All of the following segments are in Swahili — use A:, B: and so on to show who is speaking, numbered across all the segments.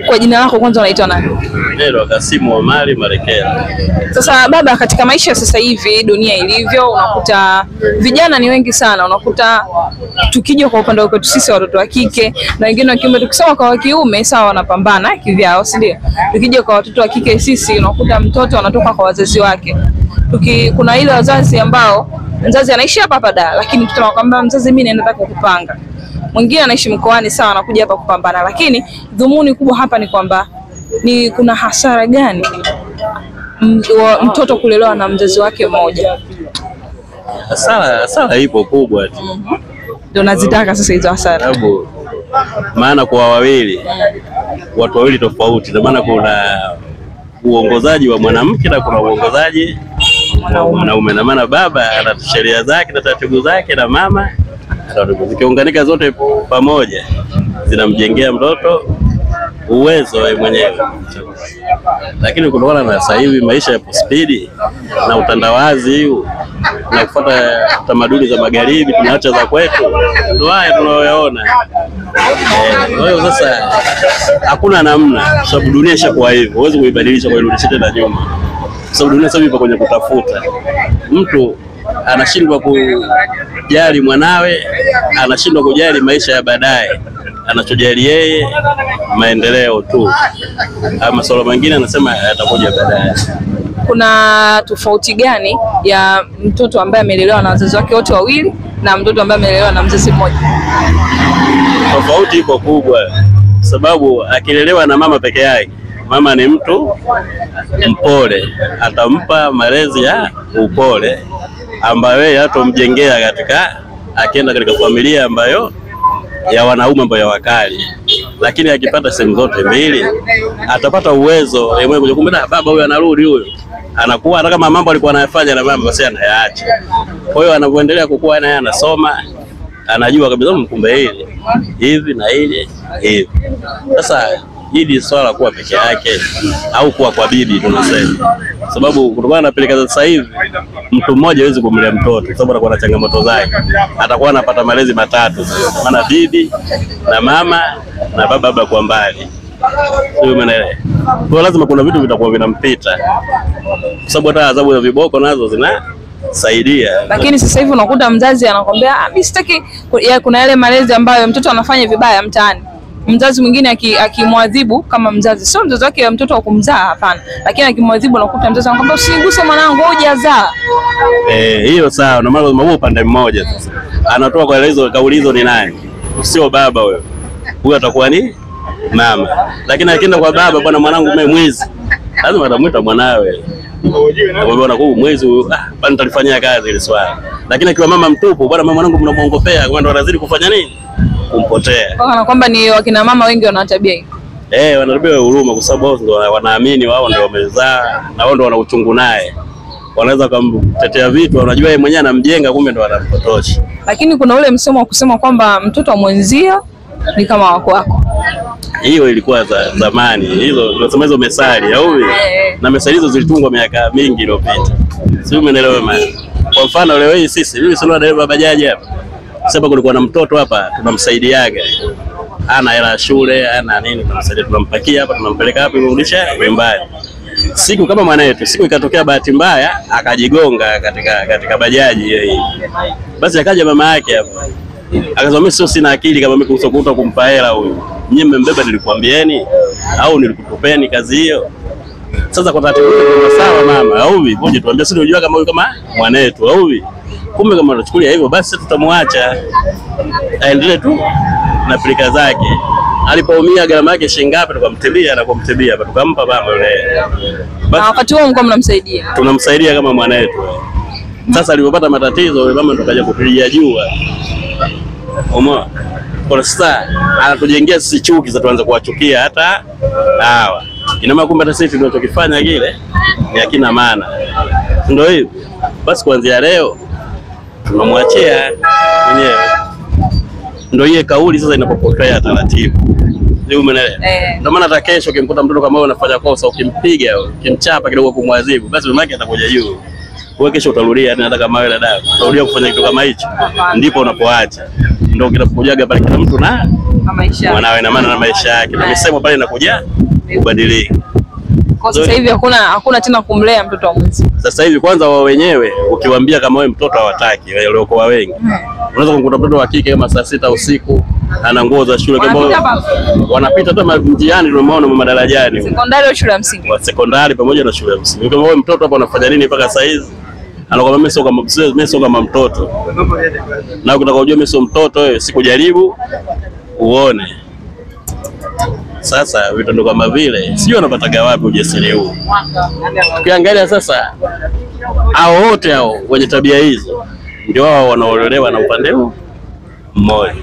A: Kwa jina lako kwanza unaitwa nani?
B: Nero Kasimu Omari Marekela.
A: Sasa baba, katika maisha sasa hivi dunia ilivyo, unakuta vijana ni wengi sana. Unakuta tukija kwa upande wetu sisi watoto wa kike na wengine wa kiume, tukisema kwa kiume sawa wanapambana kivyao, si ndio? Tukija kwa watoto wa kike sisi unakuta mtoto anatoka kwa wazazi wake. Kuna ile wazazi ambao mzazi anaishi hapa da, lakini mtoto anakuambia mzazi mimi naenda kukupanga. Mwingine anaishi mkoani sawa, anakuja hapa kupambana, lakini dhumuni kubwa hapa ni kwamba kuna hasara gani mtoto kulelewa na mzazi wake mmoja?
B: Hasara ipo kubwa tu.
A: Ndio nazitaka sasa hizo hasara.
B: Maana kwa watu wawili tofauti, na maana kuna uongozaji wa mwanamke na kuna uongozaji wa mwanaume. Na maana baba ana sheria zake na taratibu zake na mama zikiunganika zote pamoja zinamjengea mtoto uwezo wewe mwenyewe. Lakini kutokana na sasa hivi maisha ya spidi na utandawazi na kufuata tamaduni za magharibi, tunaacha za kwetu, ndio haya tunayoyaona. Kwa hiyo sasa hakuna namna, sababu dunia ishakuwa hivyo, huwezi kuibadilisha kwa irudisha tena nyuma. Sababu dunia sasa ipo kwenye kutafuta. Mtu anashindwa kujali mwanawe, anashindwa kujali maisha ya baadaye, anachojali yeye maendeleo tu. Masuala mengine anasema yatakuja baadaye.
A: Kuna tofauti gani ya mtoto ambaye amelelewa na wazazi wake wote wawili na mtoto ambaye amelelewa na mzazi mmoja?
B: Tofauti ipo kubwa, sababu akilelewa na mama peke yake, mama ni mtu mpole, atampa malezi ya upole ambayo yeye hatomjengea akienda katika familia ambayo ya wanaume ambao ya wakali. Lakini akipata sehemu zote mbili, atapata uwezo yeye mwenyewe kumbe baba huyu anarudi, huyu anakuwa hata kama mambo alikuwa anayafanya na mama basi anayaacha. Kwa hiyo anapoendelea kukua naye anasoma, anajua kabisa kumbe hivi na hivi. Sasa hili swala kuwa peke yake au kuwa kwa bibi tunasema, sababu kutokana na peleka sasa hivi mtu mmoja hawezi kumlea mtoto, sababu anakuwa na changamoto zake. Atakuwa anapata malezi matatu, maana bibi na mama na baba kwa mbali. Sio maana kwa lazima kuna vitu vitakuwa vinampita, sababu hata adhabu za viboko nazo zinasaidia.
A: Lakini sasa hivi unakuta mzazi anakuambia mimi sitaki. Kuna yale malezi ambayo mtoto anafanya vibaya mtaani, mzazi mwingine akimwadhibu kama mzazi, sio mzazi wake mtoto wa kumzaa, hapana, lakini akimwadhibu unakuta mzazi anakuambia usiguse mwanangu, hujazaa.
B: Hiyo sawa, na maana upande mmoja sasa anatoa kwa hizo kauli hizo ni nani? Sio baba wewe, huyo atakuwa ni mama. Lakini akienda kwa baba, bwana mwanangu mimi mwizi, lazima atamuita mwanawe, bwana kwa mwezi bwana nitalifanyia kazi ile swala. Lakini akiwa mama mtupu, bwana mwanangu mnamuongopea, kwa ndo anazidi kufanya nini? Kumpotea.
A: Kwa kwamba ni wakina mama wengi wana tabia hii.
B: Wana tabia ya huruma, kwa sababu ndio wanaamini wao ndio wamezaa na wao ndio wana uchungu naye. Wanaweza kumtetea vitu, wanajua yeye mwenyewe anamjenga, kumbe ndio anampotosha.
A: Lakini kuna ule msemo wa kusema kwamba mtoto wa mwenzia ni kama wako wako.
B: Hiyo ilikuwa zamani. Hizo tunasema hizo mesali au na mesali hizo zilitungwa miaka mingi iliyopita. Sio, umeelewa maana? Kwa mfano leo hii mimi sio dereva bajaji hapa. Sasa kulikuwa na mtoto hapa tunamsaidiaga. Ana hela shule, ana nini, tunamsaidia, tunampakia hapa, tunampeleka hapa kurudisha nyumbani. Siku kama mwanaetu, siku ikatokea bahati mbaya akajigonga katika bajaji hii. Basi akaja mama yake hapa. Akasema mimi sina akili kama mimi kusokuta kumpa hela huyu. Nyinyi mmembeba nilikwambieni au nilikutupeni kazi hiyo? Sasa kwa tatizo sawa mama, au hivi ngoje tuambie, sio unajua kama huyu kama mwanetu au hivi. Kumbe kama tunachukulia hivyo basi tutamwacha aendelee tu na pilika zake. Alipoumia gharama yake shilingi ngapi tukamtibia na kumtibia hapa, tukampa mama yule.
A: Basi wakati huo mko mnamsaidia.
B: Tunamsaidia kama mwanetu. Sasa alipopata matatizo yule mama ndo kaja kupigia jua. Umeona? Kwa sasa anatujengea sisi chuki, sasa tuanze kuwachukia hata hawa. Ina maana kumbe hata sisi tunachokifanya kile ni hakina maana. Ndio hivyo. Basi kuanzia leo tunamwachia mwenyewe. Ndio hiyo kauli sasa inapopotea taratibu. Ndio umeelewa? Ndio maana hata kesho ukimkuta mtoto kama wewe unafanya kosa, ukimpiga au ukimchapa kidogo kumwadhibu, basi mama yake atakuja juu. Wewe kesho utarudia hata kama wewe dada, utarudia kufanya kitu kama hicho, ndipo unapoacha. ndio kinapokujaga pale kila mtu na
A: maisha
B: mwanawe na maana na maisha yake, na misemo pale inakuja kubadilika.
A: Kwa sasa hivi hakuna tena kumlea mtoto wa mwenzi.
B: Sasa hivi kwanza wao wenyewe ukiwaambia kama wewe mtoto hawataki, wale waliokuwa wengi. Unaweza kumkuta mtoto wa kike kama saa 6 usiku ana nguo za shule kama wanapita hata mjiani, tumeona madarajani.
A: Sekondari au shule ya msingi?
B: Wa sekondari pamoja na shule ya msingi. Kama wewe mtoto hapa unafanya nini mpaka saa hizi? Anakwambia mimi sio kama mtoto. Na ukitaka kujua mimi sio mtoto wewe, sikujaribu uone. Sasa vitendo kama vile sio wanapataga wapi ujasiri huu? Ukiangalia sasa hao wote hao wenye tabia hizo ndio wao wanaolewa na upande huu mmoja.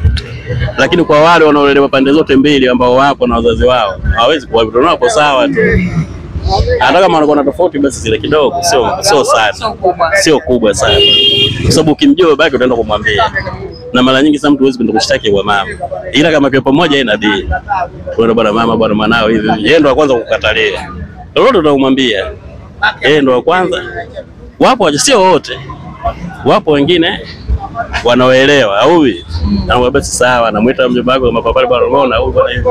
B: Lakini kwa wale wanaolewa pande zote mbili ambao wapo na wazazi wao, hawezi kuwa vitu nao sawa tu. Hata kama wanakuwa na tofauti basi zile kidogo, sio sana. Sio kubwa sana. Kwa sababu ukimjua babake utaenda kumwambia. Na mara nyingi sana mtu huwezi kwenda kushtaki kwa mama. Ila kama kwa pamoja yeye nabii. Wewe bwana mama bwana mwanao hivi. Yeye ndo wa kwanza kukatalia. Lolote utamwambia. Yeye ndo wa kwanza. Wapo sio wote. Wapo wengine wanaoelewa au hivi. Na basi sawa, namuita mjomba wako kama papa bwana unaona au bwana hivi.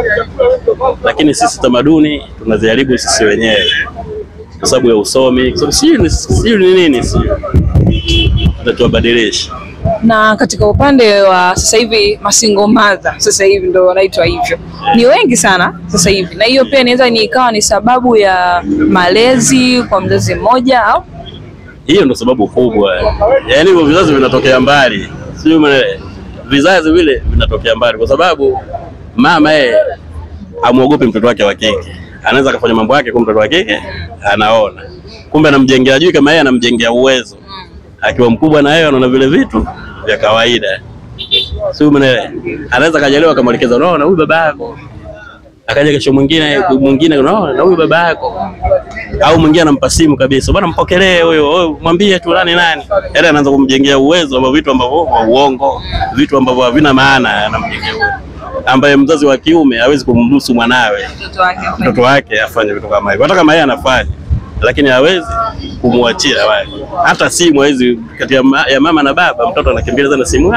B: Lakini sisi tamaduni tunaziharibu sisi wenyewe. Kwa sababu ya usomi, kwa sababu si nini tutatuabadilisha.
A: Na katika upande wa sasa hivi masingle mother sasa hivi ndio wanaitwa hivyo. Ni wengi sana sasa hivi. Na hiyo pia inaweza ikawa ni sababu ya malezi kwa mzazi mmoja au
B: hiyo ndio sababu kubwa. Yaani hivyo vizazi vinatokea mbali. Sio vizazi vile vinatokea mbali kwa sababu mama amuogope mtoto wake wa kike. Anaweza kufanya mambo yake kwa mtoto wa kike anaona. Kumbe anamjengea juu kama yeye anamjengea uwezo. Akiwa mkubwa na yeye anaona vile vitu vya kawaida. Sio anaweza kajaliwa akamwelekeza unaona huyu baba yako. Akaja kesho mwingine unaona na huyu baba yako. Au mwingine anampa simu kabisa. Bwana mpokelee huyo, mwambie tu nani. Yaani anaanza kumjengea uwezo wa vitu ambavyo uongo, vitu ambavyo havina maana anamjengea uwezo. Ambaye mzazi wa kiume hawezi kumruhusu mwanawe mtoto wake afanye vitu kama hivyo. Hata kama yeye anafanya, lakini hawezi kumwachia wale. Hata simu hawezi kati ya mama na baba, mtoto anakimbia sana simu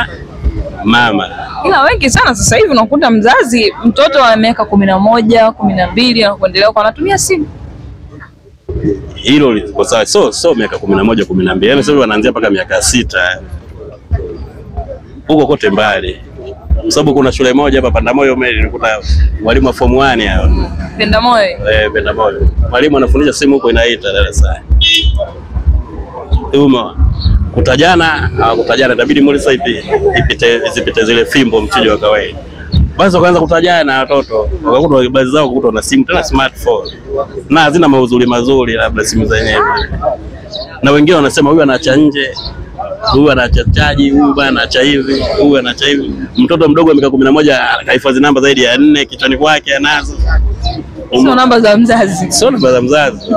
B: mama.
A: Ila wengi sana sasa hivi unakuta mzazi mtoto wa miaka 11, 12 na kuendelea kwa anatumia simu.
B: Hilo liko sawa. So miaka 11, 12. Yaani sasa wanaanzia mpaka miaka 6. Huko kote mbali. Kwa sababu kuna shule moja hapa Pandamoyo nilikuta mwalimu wa form 1 hao.
A: Pandamoyo?
B: Pandamoyo. Mwalimu anafundisha simu huko inaita darasani. Kutajana itabidi mulisa ipite zile fimbo mchujo wa kawaida. Basi wakaanza kutajana watoto. Wakakuta baadhi zao kukuta na simu tena smartphone. Na hazina mauzuri mazuri labda simu zenyewe. Na wengine wanasema huyu anaacha nje. Huyu anaacha chaji, huyu bwana anaacha hivi, huyu anaacha hivi. Mtoto mdogo wa miaka 11 kahifadhi namba zaidi ya 4 kichwani kwake anazo.
A: Sio namba za mzazi.
B: Sio namba za mzazi.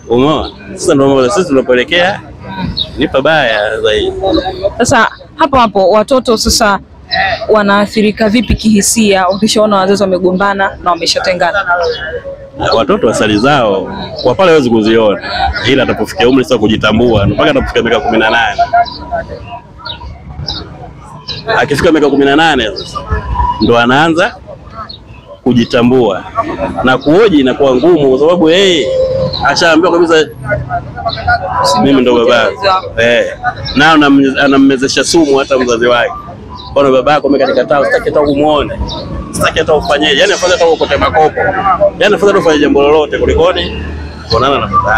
B: Umeona? Sasa ndio sisi tunapelekea ni pabaya zaidi.
A: Sasa hapo watoto sasa wanaathirika vipi kihisia wakishaona wazazi wamegombana na wameshatengana?
B: Watoto asali zao kwa pale hawezi kuziona, ila atapofikia umri sasa kujitambua mpaka atapofikia miaka 18. Akifika miaka 18 sasa ndo anaanza kujitambua na kuoji inakuwa ngumu kwa sababu ashaambiwa kabisa mimi ndo babako. Na anammezesha sumu hata mzazi wake. Bwana babako amekataa, sitaki hata kumuone. Sitaki hata ufanyeje. Yaani afanye hata ukote makopo. Yaani afanye hata ufanye jambo lolote kulikoni kuonana na mtoto.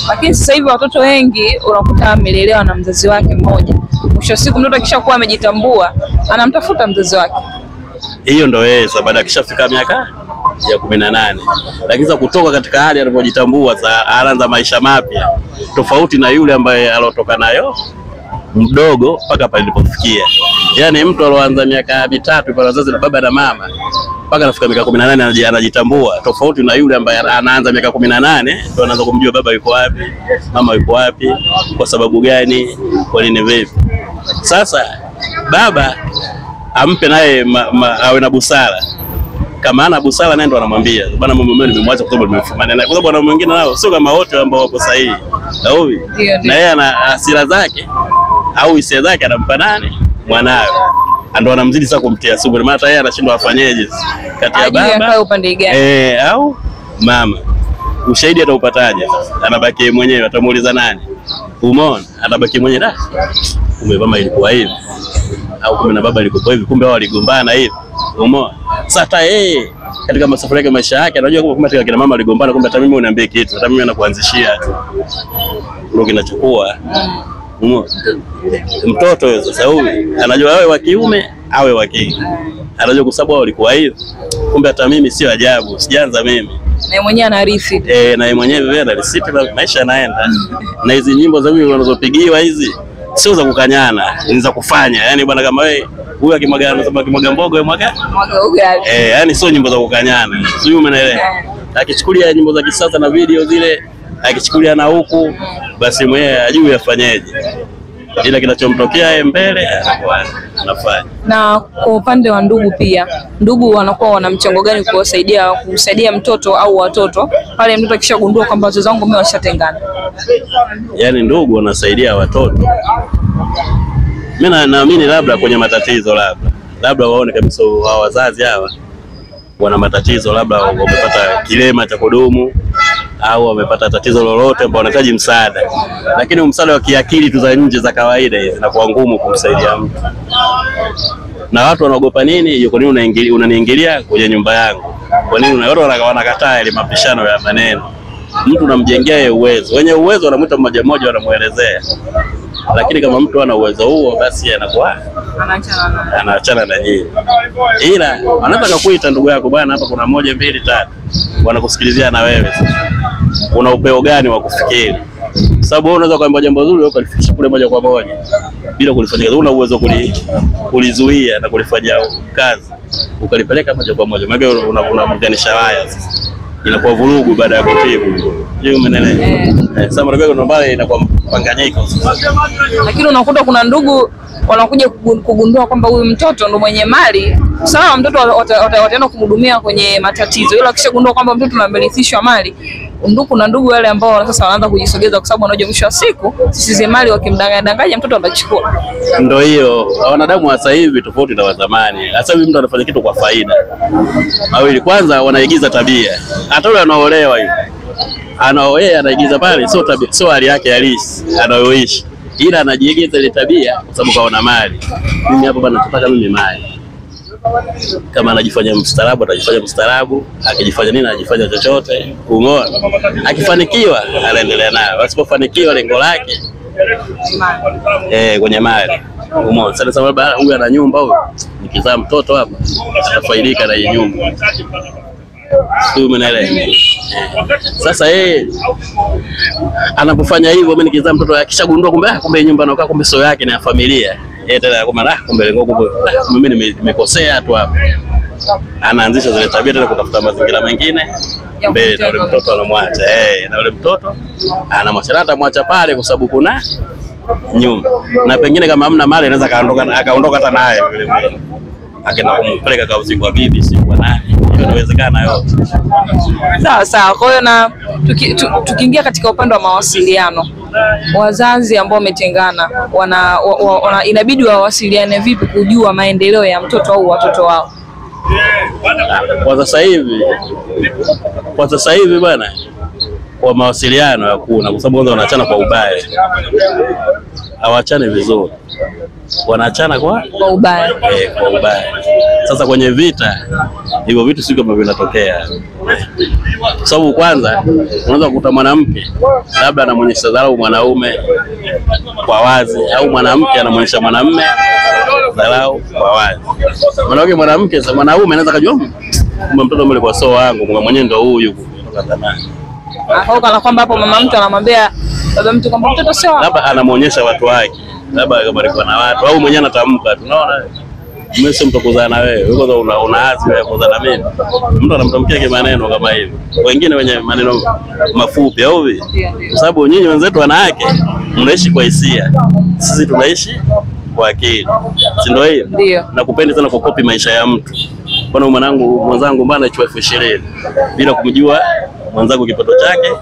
A: Lakini sasa hivi watoto wengi unakuta amelelewa na mzazi wake mmoja. Mwisho siku mtoto akishakuwa amejitambua, anamtafuta mzazi wake.
B: Hiyo ndio sasa baada akishafika miaka ya 18. Lakini sasa kutoka katika hali alipojitambua sasa anaanza maisha mapya tofauti na yule ambaye alotoka nayo mdogo mpaka pale alipofikia. Yaani mtu aloanza miaka 3 kwa wazazi na baba na mama mpaka anafika miaka 18 anajitambua tofauti na yule ambaye anaanza miaka 18 ndio anaanza kumjua baba yuko wapi, mama yuko wapi, kwa sababu gani, kwa nini vipi. Sasa baba ampe naye awe na busara. Kama ana busara naye ndo anamwambia bwana mume wangu nimemwacha kwa sababu nimefumana naye. Kwa sababu wana wengine nao sio kama wote ambao wako sahihi. Na yeye ana hasira zake au hisia zake anampa nani? Mwanawe. ndio anamzidi sasa kumtia sumu, maana hata yeye anashindwa afanyeje kati ya baba
A: upande gani
B: au mama. Ushahidi ataupataje sasa? Anabaki mwenyewe, atamuuliza nani? Umeona, atabaki mwenyewe da. Kumbe mama ilikuwa hivi au kumbe na baba ilikuwa hivi, kumbe wao waligombana hivi. Umeona? Sasa yeye katika masafari yake maisha yake anajua kumbe katika kina mama waligombana, kumbe hata mimi uniambie kitu, hata mimi anakuanzishia tu. Ndio kinachukua. Umeona? Mtoto yeye sasa huyu anajua awe wa kiume awe wa kike. Anajua kwa sababu wao walikuwa hivi. Kumbe hata mimi sio ajabu, sijaanza mimi.
A: Na mwenyewe anarithi.
B: Na yeye mwenyewe vile anarithi na maisha yanaenda. Na hizi nyimbo za huyu wanazopigiwa hizi sio za kukanyana, ni za kufanya. Yaani bwana kama wewe huyu akimwaga anasema kimwaga mbogo wewe mwaga
A: ugali.
B: Yaani sio nyimbo za kukanyana. Sio umeelewa? Akichukulia nyimbo za kisasa na video zile, akichukulia na huku basi mwenyewe ajui afanyeje. Ila kinachomtokea yeye mbele anafanya.
A: Na kwa upande wa ndugu pia, ndugu wanakuwa wana mchango gani kumsaidia mtoto au watoto pale mtoto akishagundua kwamba wazazi wangu mimi washatengana?
B: Yaani ndugu wanasaidia watoto. Mimi naamini labda kwenye matatizo labda waone kabisa hao wazazi hawa wana matatizo, labda wamepata kilema cha kudumu au wamepata tatizo lolote ambao wanahitaji msaada. Lakini msaada wa kiakili tu za nje za kawaida hizi zinakuwa ngumu kumsaidia mtu. Na watu wanaogopa nini? Yuko nini unaniingilia kwenye nyumba yangu? Kwa nini watu wanakataa ile mapishano ya maneno? Mtu unamjengea yeye uwezo. Wenye uwezo wanamuita mmoja mmoja wanamuelezea. Lakini kama mtu ana uwezo huo basi anakuwa anaachana na yeye. Ila anaweza kukuita ndugu yako, bwana hapa kuna 1 2 3. Wanakusikilizia na wewe. Una upeo gani wa kufikiri? Sababu wewe unaweza kuambia jambo zuri ukalifikisha kule moja kwa moja bila kulifanyia. Una uwezo kulizuia na kulifanyia kazi. Ukalipeleka moja kwa moja. Maana unamganisha waya sasa. Inakuwa vurugu baada ya kutibu. Hiyo umeelewa? Sasa mara nyingi ndio inakuwa mpanganyiko.
A: Lakini unakuta kuna ndugu wanakuja kugundua kwamba huyu mtoto ndo mwenye mali. Sawa, mtoto wataenda kumhudumia kwenye matatizo. Ila akishagundua kwamba mtoto anamerithishwa mali, ndugu wale ambao sasa wanaanza kujisogeza kwa sababu wanajua mwisho wa siku sisi mali wakimdanganya mtoto atachukua.
B: Ndio hiyo. Wanadamu wa sasa hivi tofauti na wa zamani. Sasa hivi mtu anafanya kitu kwa faida. Mawili, kwanza wanaigiza tabia. Hata yule anaolewa hivi. Anaoea anaigiza pale sio tabia, sio hali yake halisi anayoishi. Ila anajiigiza ile tabia kwa sababu kaona mali. Mimi hapo bana nataka mimi mali. Kama anajifanya mstaarabu atajifanya mstaarabu, akijifanya nini anajifanya chochote. Umeona? Akifanikiwa anaendelea nayo, asipofanikiwa lengo lake kwenye mali. Umeona? Sasa sababu huyu ana nyumba huyu, nikizaa mtoto hapa atafaidika na hii nyumba. Sio umeelewa? Sasa anapofanya hivyo, mimi nikizaa mtoto akishagundua kumbe nyumba anakaa kumbe sio yake, ni ya familia. Tena kumbe lengo kumbe mimi nimekosea tu hapa. Anaanzisha zile tabia tena kutafuta mazingira mengine mbele, na yule mtoto anamwacha. Na yule mtoto anamwacha, atamwacha pale kwa sababu kuna nyumba. Na pengine kama hamna mali anaweza akaondoka hata naye vile vile. Akaenda kumpeleka kwa usiku wa bibi, si kwa nani. Inawezekana yote.
A: Sawa. Kwa hiyo na tukiingia katika upande wa mawasiliano, wazazi ambao wametengana inabidi wawasiliane vipi kujua maendeleo ya mtoto au watoto wao?
B: Kwa sasa hivi bwana, kwa mawasiliano hakuna, kwa sababu wanaachana kwa ubaya. Hawaachane vizuri. Wanaachana kwa
A: ubaya.
B: Kwa ubaya. Sasa kwenye vita hivyo vitu sio kama vinatokea. Kwa sababu kwanza unaweza kukuta mwanamke labda anamuonyesha dharau mwanaume kwa wazi, au mwanamke anamuonyesha mwanamume dharau kwa wazi. Mwanamke sasa mwanaume anaweza kujua kumbe mtoto mle kwa soo wangu, kumbe mwenyewe ndio huyu kutoka zamani.
A: Kana kwamba hapo mama mtu anamwambia baba mtu kwamba mtoto sio,
B: labda anamuonyesha watu wake, labda kama alikuwa na watu au mwenyewe anatamka, tunaona mimi sio mtu kuzaa na wewe, wewe una azma ya kuzaa na mimi. Mtu anamtamkia kwa maneno kama hivi, wengine wenye maneno mafupi au vipi? Kwa sababu nyinyi wenzetu wanawake mnaishi kwa hisia, sisi tunaishi kwa akili, si ndio hiyo?
A: Ndio.
B: Na kupenda sana kukopi maisha ya mtu. Bwana mwenzangu mbona achukue 20,000 bila kumjua mwenzangu kipato chake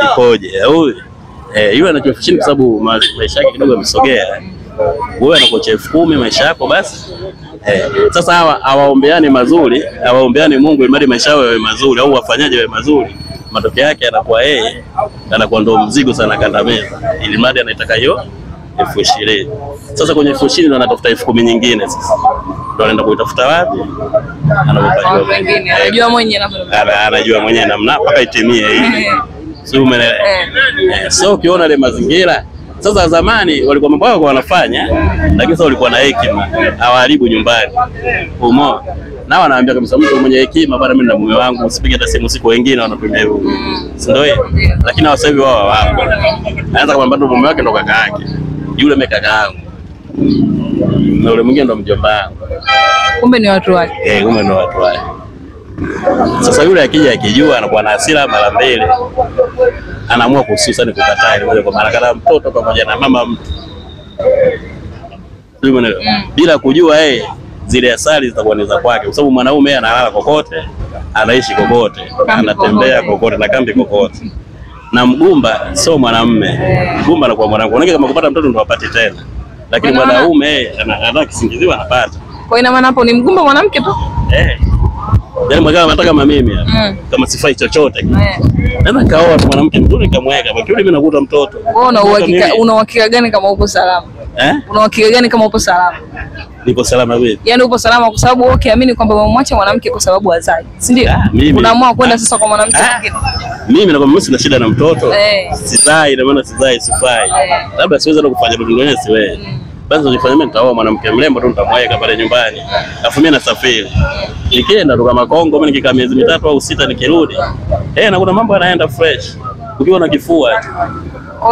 B: kipoje, au yule anachukua 20,000 kwa sababu maisha yake kidogo yamesogea. wewe anakocha 10,000 maisha yako basi. Sasa hawaombeani mazuri, hawaombeani Mungu ili maisha yao yawe mazuri au wafanyaje wawe mazuri. Matokeo yake anakuwa yeye anakuwa ndo mzigo sana kandamiza, ili mradi anaitaka hiyo 20,000. Sasa kwenye 20,000 ndo anatafuta 10,000 nyingine. Sasa ndo anaenda kuitafuta wapi? Anapopajua
A: wengine, anajua mwenyewe
B: anajua mwenyewe namna mpaka itimie hii. Sio umeelewa? So ukiona ile mazingira sasa, zamani walikuwa mambo yao wanafanya, lakini sasa walikuwa na hekima, hawaharibu nyumbani. Umeona? Na wanaambia kabisa mtu mwenye hekima, bwana mimi na mume wangu usipige hata simu siku, wengine wanatumia hivyo. Si ndio? Lakini sasa hivi wao hawapo. Anaanza kumwambia ndo mume wake ndo kaka yake. Yule mekaka yangu. Na yule mwingine ndo mjomba wangu.
A: Kumbe ni watu wake.
B: Kumbe ni watu wake. Sasa yule akija akijua anakuwa na hasira mara mbili. Anaamua kususa ni kukataa ile moja kwa maana kana mtoto pamoja na mama mtu. Bila kujua zile asali zitakuwa ni za kwake, kwa sababu mwanaume analala kokote, anaishi kokote, anatembea kokote na kambi kokote. Na mgumba sio mwanamume. Mgumba anakuwa mwanamke. Unaona kama kupata mtoto ndo apate tena. Lakini mwanaume anataka kisingiziwa anapata.
A: Kwa ina maana hapo ni mgumba mwanamke tu.
B: Yaani mwanamke anataka kama mimi kama sifai chochote. Naweza kaoa tu mwanamke mzuri kamweka, kwa hiyo mimi nakuta mtoto.
A: Wewe una uhakika gani kama uko salama? Una uhakika gani kama upo salama?
B: Niko salama vipi?
A: Yaani upo salama kwa sababu ukiamini kwamba umemwacha mwanamke kwa sababu hazai. Si ndio? Unaamua kwenda sasa kwa mwanamke mwingine.
B: Mimi na mimi sina shida na mtoto. Sizai na maana sizai sifai. Labda siwezi hata kufanya ndugu wenyewe siwe. Basi nifanye mimi nitaoa mwanamke mrembo tu nitamweka pale nyumbani. Alafu mimi nasafiri. Nikienda tu kama Kongo, mimi nikikaa miezi 3 au 6 nikirudi. Na kuna mambo yanaenda fresh. Ukiwa na kifua tu.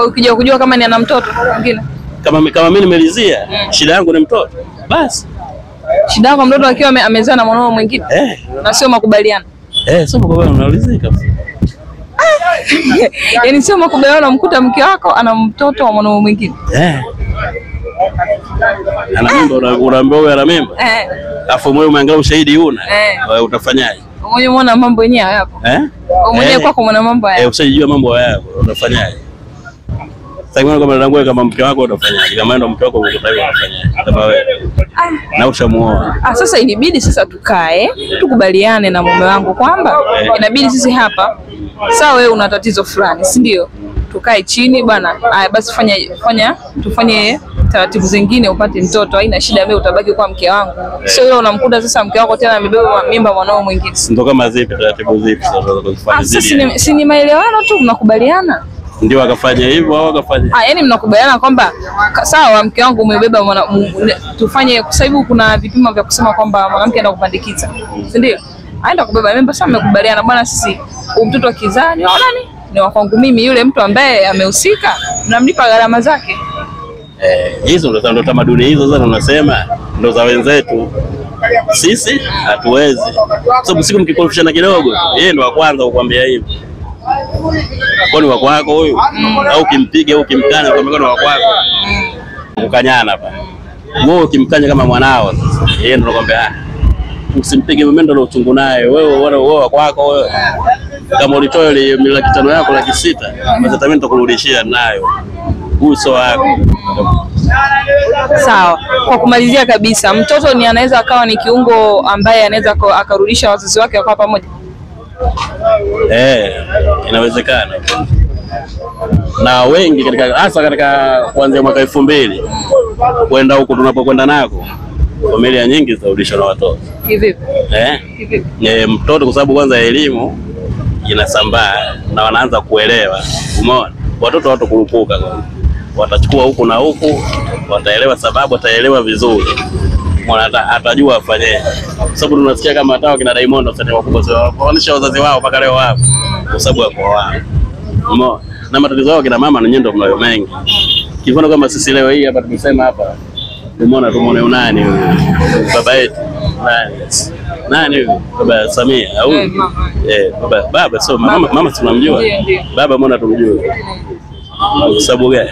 A: Ukija kujua kama ni ana mtoto mwingine.
B: Kama mimi nimelizia, shida yangu ni mtoto. Basi.
A: Shida yako mtoto akiwa amezaa na mwanaume mwingine? Na sio makubaliano.
B: Sio makubaliano, unaulizika.
A: Yaani sio makubaliano, mkuta mke wako ana mtoto wa mwanaume mwingine.
B: Ana mimba, unaambia wewe ana mimba? Alafu wewe umeangalia ushahidi una? Utafanyaje?
A: Mwenyewe umeona mambo yenyewe hapo. Mwenyewe kwako mwana mambo haya.
B: Usijijua mambo yako, utafanyaje? Sasa kama ndangu kama mke wako utafanyaje? Kama ndo mke wako utafanyaje? Kama wewe na ushamuoa.
A: Sasa inabidi sasa tukae, tukubaliane na mume wangu kwamba inabidi sisi hapa, sawa wewe una tatizo fulani, si ndio? Tukae chini bwana. Basi tufanye taratibu zingine upate mtoto, haina shida, mimi utabaki kwa mke wangu. Sio wewe unamkuta sasa mke wako tena amebeba mimba mwanao mwingine.
B: Ndio kama zipi taratibu zipi sasa kuzifanya
A: zile? Si ni maelewano tu, mnakubaliana.
B: Ndio akafanya hivyo au akafanya.
A: Yaani mnakubaliana kwamba sawa mke wangu umebeba tufanye, kwa sababu kuna vipimo vya kusema kwamba mwanamke anaenda kupandikiza. Si ndio? Aenda kubeba mimba, sasa mmekubaliana bwana, sisi mtoto akizaa ni wa nani? Ni wa kwangu mimi, yule mtu ambaye amehusika mnamlipa gharama zake.
B: Hizo ndo tamaduni hizo sasa tunasema ndo za wenzetu. Sisi hatuwezi. Sababu siku mkikorofishana kidogo, yeye ndo wa kwanza kukwambia hivi. Kwani wa kwako huyu? Au kimpiga au kimkanya kwa mikono wa kwako. Ukanyana hapa. Wewe ukimkanya kama mwanao sasa. Yeye ndo anakuambia usimpige mimi ndo uchungu naye. Wewe wa kwako wewe. Kama ulitoa ile 500,000 yako 600,000, basi mimi nitakurudishia nayo. Uso wako.
A: Sawa. Kwa kumalizia kabisa, mtoto ni anaweza akawa ni kiungo ambaye anaweza akarudisha wazazi wake kwa pamoja.
B: Inawezekana. Na wengi katika kuanzia mwaka 2000 kwenda huko tunapokwenda nako, familia nyingi zinarudishwa na watoto.
A: Kivipi?
B: Mtoto kwa sababu kwanza elimu inasambaa na wanaanza kuelewa. Umeona? Watoto watu kurupuka kwanza. Watachukua huku na huku, wataelewa sababu, wataelewa vizuri. Mwana atajua afanye. Sababu tunasikia kama hata kina Diamond wasanii wakubwa sio waonesha wazazi wao mpaka leo wapo. Kwa sababu ya kwa wao. Umeona? Na matatizo yao kina mama na nyendo mnayo mengi. Kifano kama sisi leo hii hapa tumesema hapa. Tumeone unani huyu? Baba yetu. Nani huyu? Baba Samia au? Baba sio mama tunamjua. Baba mbona tumjua? Kwa sababu gani?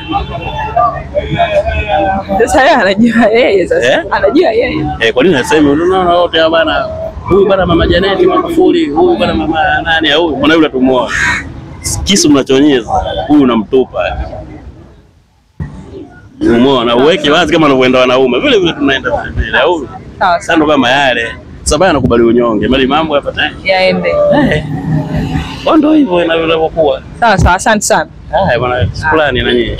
A: Sasa yeye anajua yeye sasa. Anajua yeye.
B: Kwa nini nasema unaona wote bwana, huyu bwana mama Janeti Magufuli, huyu bwana mama nani au mbona yule tumuoa? Kisu mnachonyeza, huyu unamtupa. Umeona, uweke wazi kama unavyoenda wanaume vile vile tunaenda vile vile. Au sasa ndo kama yale. Sababu anakubali unyonge, bali mambo yapata
A: yaende.
B: Ndio hivyo inavyokuwa.
A: Sawa sawa, asante sana.
B: Bwana, shukrani na nyinyi.